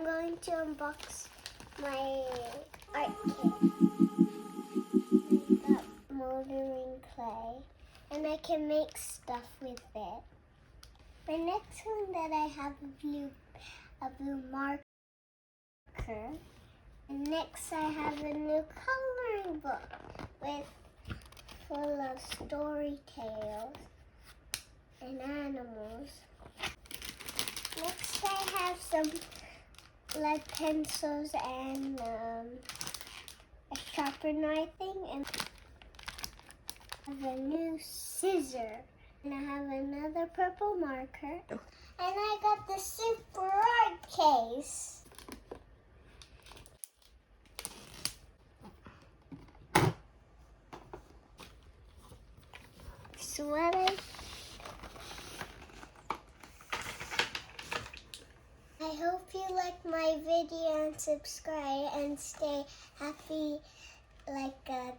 going to unbox my art kit. I got moldering clay, and I can make stuff with it. My next one that I have a blue marker. And next I have a new coloring book full of story tales and animals. Next I have some lead pencils and a sharpener, I think, and I have a new scissor. And I have another purple marker. And I got the super art case. Sweater. I hope you like my video and subscribe and stay happy like a